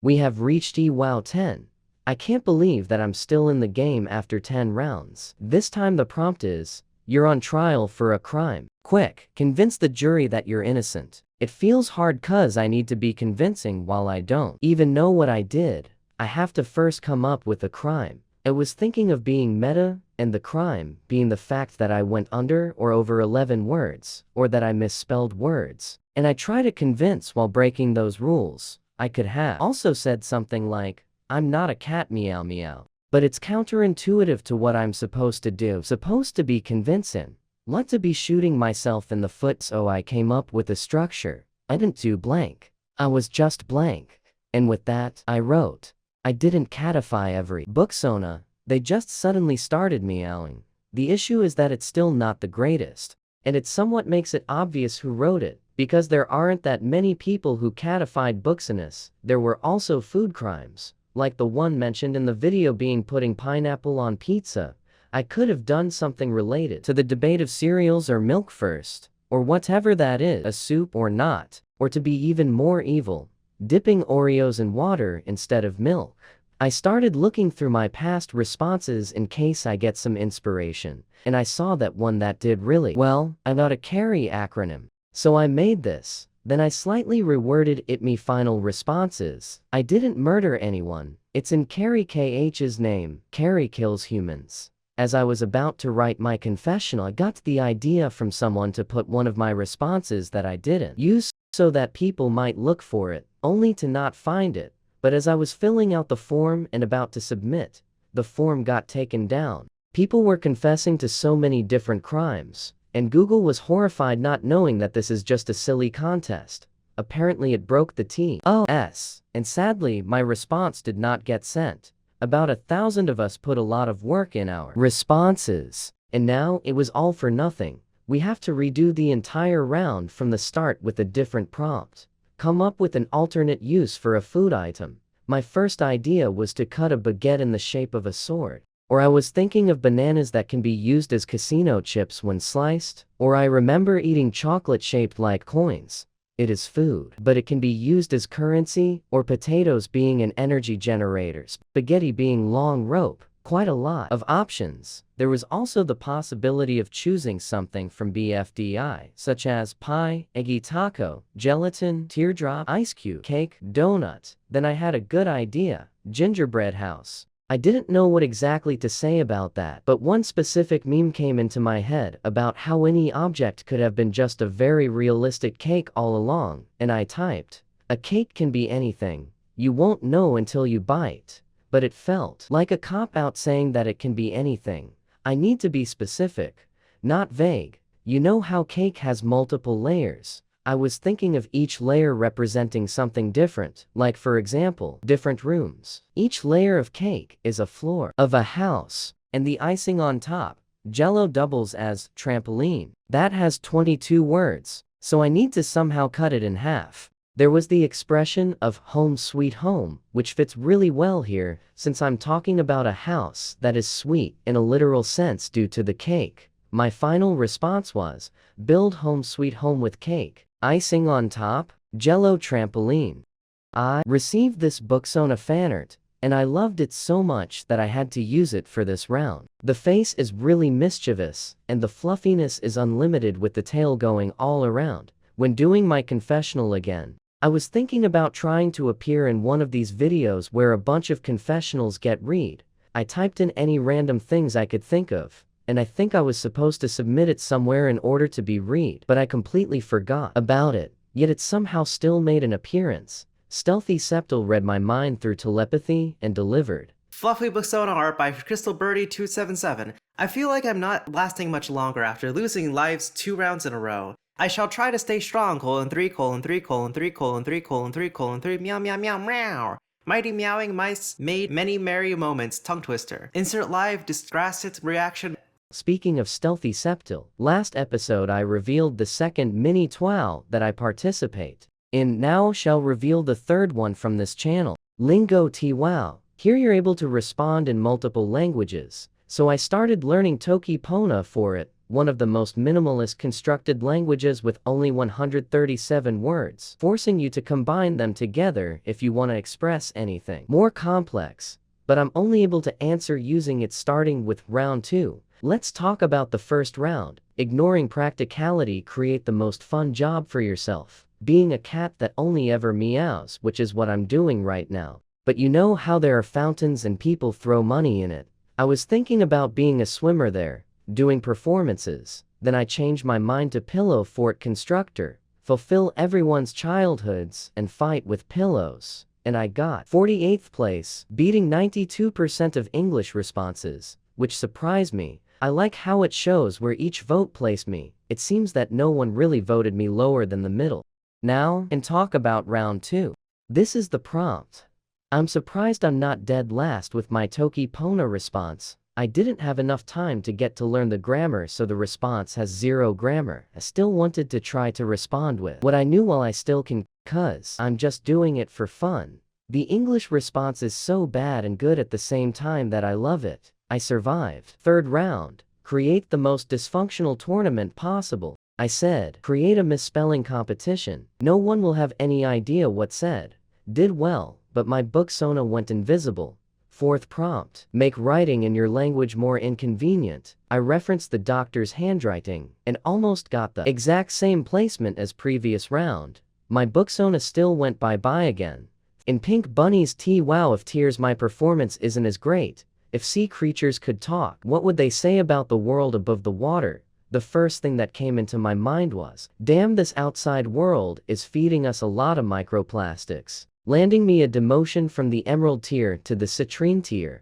We have reached EWOW 10. I can't believe that I'm still in the game after 10 rounds. This time the prompt is, you're on trial for a crime. Quick, convince the jury that you're innocent. It feels hard cause I need to be convincing while I don't even know what I did. I have to first come up with a crime. I was thinking of being meta, and the crime being the fact that I went under or over 11 words, or that I misspelled words. And I try to convince while breaking those rules. I could have also said something like, I'm not a cat, meow meow. But it's counterintuitive to what I'm supposed to do. Supposed to be convincing. Not to be shooting myself in the foot, so I came up with a structure. I didn't do blank. I was just blank. And with that, I wrote. I didn't catify every booksona. They just suddenly started meowing. The issue is that it's still not the greatest. And it somewhat makes it obvious who wrote it, because there aren't that many people who catified booksonas. There were also food crimes, like the one mentioned in the video being putting pineapple on pizza. I could have done something related to the debate of cereals or milk first, or whatever that is, a soup or not, or to be even more evil, dipping Oreos in water instead of milk. I started looking through my past responses in case I get some inspiration, and I saw that one that did really well. I got a carykh acronym. So I made this. Then I slightly reworded it. My final responses. I didn't murder anyone. It's in carykh's name. Carykh kills humans. As I was about to write my confessional, I got the idea from someone to put one of my responses that I didn't use so that people might look for it, only to not find it. But as I was filling out the form and about to submit, the form got taken down. People were confessing to so many different crimes, and Google was horrified not knowing that this is just a silly contest. Apparently it broke the TOS, and sadly my response did not get sent. About 1,000 of us put a lot of work in our responses, and now it was all for nothing. We have to redo the entire round from the start with a different prompt. Come up with an alternate use for a food item. My first idea was to cut a baguette in the shape of a sword. Or I was thinking of bananas that can be used as casino chips when sliced. Or I remember eating chocolate shaped like coins. It is food, but it can be used as currency, or potatoes being an energy generator, spaghetti being long rope. Quite a lot of options. There was also the possibility of choosing something from BFDI, such as pie, eggy taco, gelatin, teardrop, ice cube, cake, donut. Then I had a good idea, gingerbread house. I didn't know what exactly to say about that, but one specific meme came into my head about how any object could have been just a very realistic cake all along, and I typed, a cake can be anything. You won't know until you bite. But it felt like a cop-out saying that it can be anything. I need to be specific, not vague. You know how cake has multiple layers. I was thinking of each layer representing something different, like for example, different rooms. Each layer of cake is a floor of a house, and the icing on top, Jello, doubles as trampoline. That has 22 words, so I need to somehow cut it in half. There was the expression of home sweet home, which fits really well here, since I'm talking about a house that is sweet in a literal sense due to the cake. My final response was, build home sweet home with cake, icing on top, Jello trampoline. I received this booksona fanart, and I loved it so much that I had to use it for this round. The face is really mischievous, and the fluffiness is unlimited with the tail going all around. When doing my confessional again, I was thinking about trying to appear in one of these videos where a bunch of confessionals get read. I typed in any random things I could think of, and I think I was supposed to submit it somewhere in order to be read, but I completely forgot about it, yet it somehow still made an appearance. Stealthy Septal read my mind through telepathy and delivered. Fluffy Booksona art by Crystal Birdie 277. I feel like I'm not lasting much longer after losing lives 2 rounds in a row. I shall try to stay strong, :3:3:3:3:3:3:3 meow meow meow meow. Mighty meowing mice made many merry moments, tongue twister. Insert live distressed reaction. Speaking of Stealthy Septal, last episode I revealed the second mini TWOW that I participate in. Now shall reveal the third one from this channel, Lingo TWOW. Here you're able to respond in multiple languages, so I started learning Toki Pona for it. one of the most minimalist constructed languages with only 137 words, forcing you to combine them together if you want to express anything more complex. But I'm only able to answer using it starting with round 2. Let's talk about the first round. Ignoring practicality, create the most fun job for yourself. Being a cat that only ever meows, which is what I'm doing right now. But you know how there are fountains and people throw money in it. I was thinking about being a swimmer there, doing performances. Then I changed my mind to pillow fort constructor, fulfill everyone's childhoods and fight with pillows. And I got 48th place, beating 92% of English responses, which surprised me. I like how it shows where each vote placed me. It seems that no one really voted me lower than the middle. Now, and talk about round 2. This is the prompt. I'm surprised I'm not dead last with my Toki Pona response. I didn't have enough time to get to learn the grammar, so the response has 0 grammar. I still wanted to try to respond with what I knew while I still can, cause I'm just doing it for fun. The English response is so bad and good at the same time that I love it. I survived. Third round. Create the most dysfunctional tournament possible. I said, create a misspelling competition. No one will have any idea what said. Did well, but my booksona went invisible. Fourth prompt. Make writing in your language more inconvenient. I referenced the doctor's handwriting and almost got the exact same placement as previous round. My booksona still went bye-bye again. In Pink Bunny's TWOW, if tears my performance isn't as great. If sea creatures could talk, what would they say about the world above the water? The first thing that came into my mind was, damn, this outside world is feeding us a lot of microplastics. Landing me a demotion from the emerald tier to the citrine tier.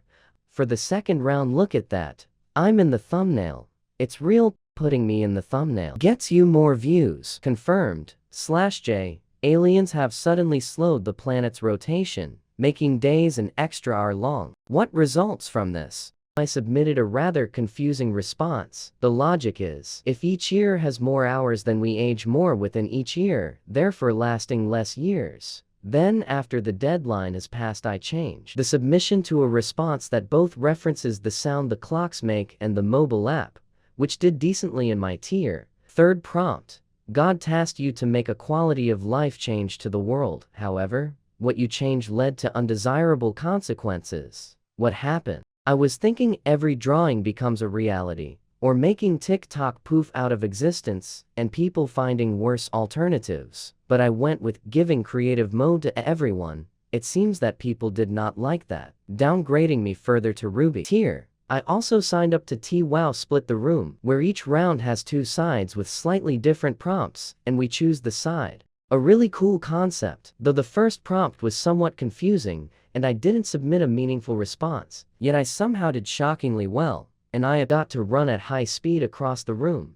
For the second round, look at that. I'm in the thumbnail. It's real, putting me in the thumbnail gets you more views. Confirmed. /J. Aliens have suddenly slowed the planet's rotation, making days an extra hour long. What results from this? I submitted a rather confusing response. The logic is, if each year has more hours, then we age more within each year, therefore lasting less years. Then, after the deadline is passed, I changed the submission to a response that both references the sound the clocks make and the mobile app, which did decently in my tier. Third prompt. God tasked you to make a quality of life change to the world. However, what you changed led to undesirable consequences. What happened? I was thinking every drawing becomes a reality, or making TikTok poof out of existence, and people finding worse alternatives. But I went with giving creative mode to everyone. It seems that people did not like that, downgrading me further to Ruby tier. I also signed up to TWOW Split the Room, where each round has 2 sides with slightly different prompts, and we choose the side. A really cool concept, though the first prompt was somewhat confusing, and I didn't submit a meaningful response, yet I somehow did shockingly well, and I got to run at high speed across the room.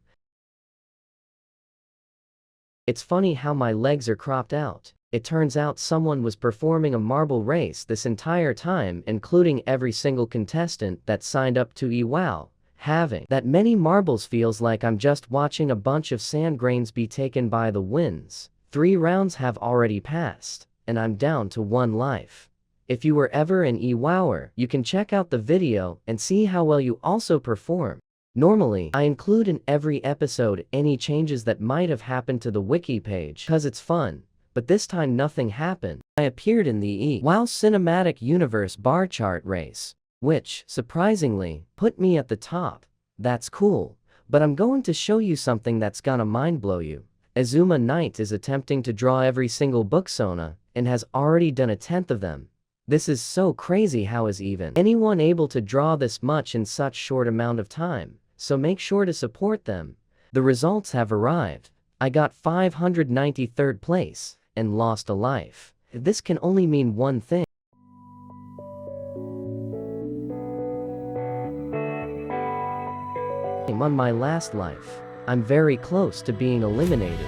It's funny how my legs are cropped out. It turns out someone was performing a marble race this entire time, including every single contestant that signed up to EWOW. Having that many marbles feels like I'm just watching a bunch of sand grains be taken by the winds. 3 rounds have already passed, and I'm down to 1 life. If you were ever an EWOWer, you can check out the video and see how well you also perform. Normally, I include in every episode any changes that might have happened to the wiki page, cause it's fun. But this time nothing happened. I appeared in the EWOW Cinematic Universe bar chart race, which, surprisingly, put me at the top. That's cool. But I'm going to show you something that's gonna mind blow you. Azuma Knight is attempting to draw every single booksona, and has already done 1/10 of them. This is so crazy. How is even anyone able to draw this much in such short amount of time? So make sure to support them. The results have arrived. I got 593rd place, and lost a life. This can only mean one thing. On my last life, I'm very close to being eliminated.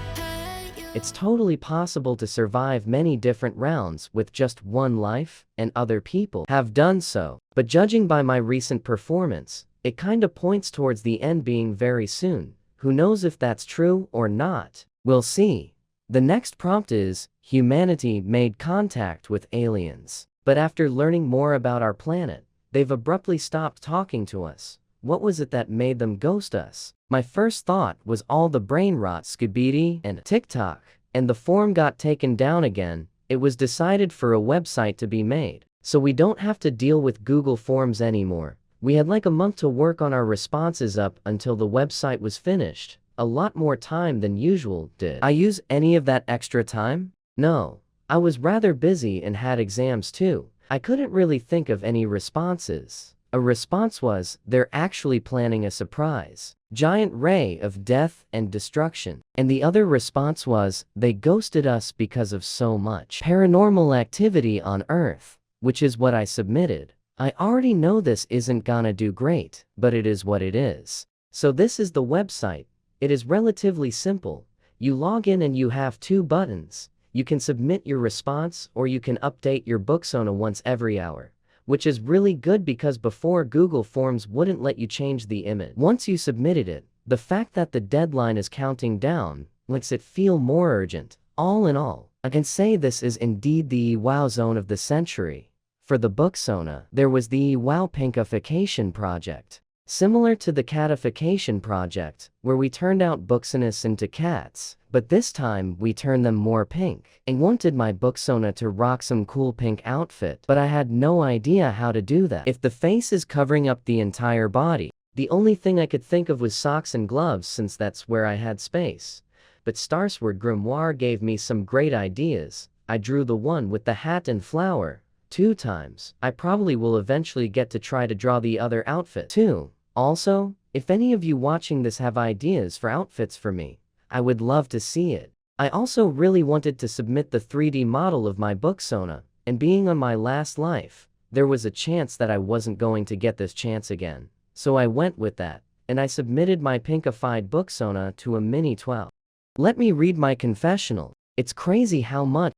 It's totally possible to survive many different rounds with just 1 life, and other people have done so. But judging by my recent performance, it kinda points towards the end being very soon. Who knows if that's true or not? We'll see. The next prompt is, humanity made contact with aliens. But after learning more about our planet, they've abruptly stopped talking to us. What was it that made them ghost us? My first thought was all the brain rot, Skibidi and TikTok, and the form got taken down again. It was decided for a website to be made, so we don't have to deal with Google Forms anymore. We had like a month to work on our responses up until the website was finished. A lot more time than usual. Did I use any of that extra time? No. I was rather busy and had exams too. I couldn't really think of any responses. A response was, they're actually planning a surprise giant ray of death and destruction. And the other response was, they ghosted us because of so much paranormal activity on Earth, which is what I submitted. I already know this isn't gonna do great, but it is what it is. So this is the website. It is relatively simple. You log in and you have two buttons. You can submit your response or you can update your booksona once every hour, which is really good because before Google Forms wouldn't let you change the image. Once you submitted it, the fact that the deadline is counting down makes it feel more urgent. All in all, I can say this is indeed the EWOW zone of the century. For the booksona, there was the EWOW pinkification project. Similar to the catification project, where we turned out booksonas into cats, but this time we turned them more pink. I wanted my booksona to rock some cool pink outfit, but I had no idea how to do that. If the face is covering up the entire body, the only thing I could think of was socks and gloves since that's where I had space. But Starsword Grimoire gave me some great ideas. I drew the one with the hat and flower 2 times. I probably will eventually get to try to draw the other outfit too. Also, if any of you watching this have ideas for outfits for me, I would love to see it. I also really wanted to submit the 3D model of my booksona, and being on my last life, there was a chance that I wasn't going to get this chance again. So I went with that, and I submitted my pinkified booksona to a mini TWOW. Let me read my confessional. It's crazy how much.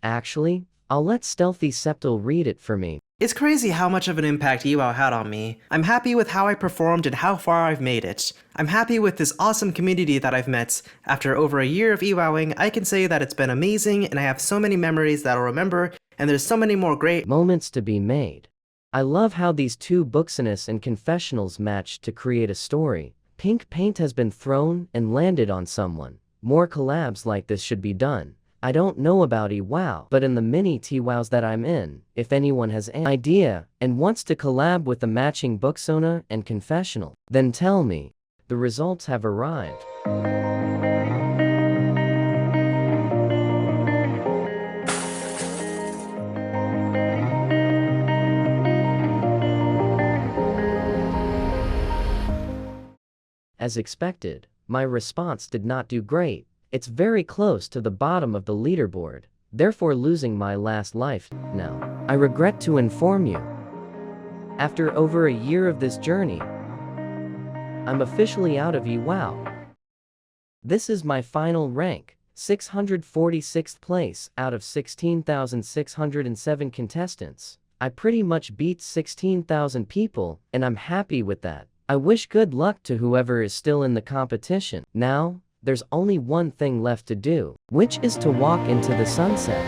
Actually, I'll let Stealthy Septal read it for me. It's crazy how much of an impact EWOW had on me. I'm happy with how I performed and how far I've made it. I'm happy with this awesome community that I've met. After over a year of EWOWing, I can say that it's been amazing and I have so many memories that I'll remember, and there's so many more great moments to be made. I love how these two booksonas and confessionals matched to create a story. Pink paint has been thrown and landed on someone. More collabs like this should be done. I don't know about EWOW, but in the mini TWOWs that I'm in, if anyone has an idea and wants to collab with the matching booksona and confessional, then tell me. The results have arrived. As expected, my response did not do great. It's very close to the bottom of the leaderboard, therefore losing my last life. Now, I regret to inform you. After over a year of this journey, I'm officially out of EWOW. This is my final rank, 646th place out of 16,607 contestants. I pretty much beat 16,000 people, and I'm happy with that. I wish good luck to whoever is still in the competition. Now, there's only one thing left to do, which is to walk into the sunset.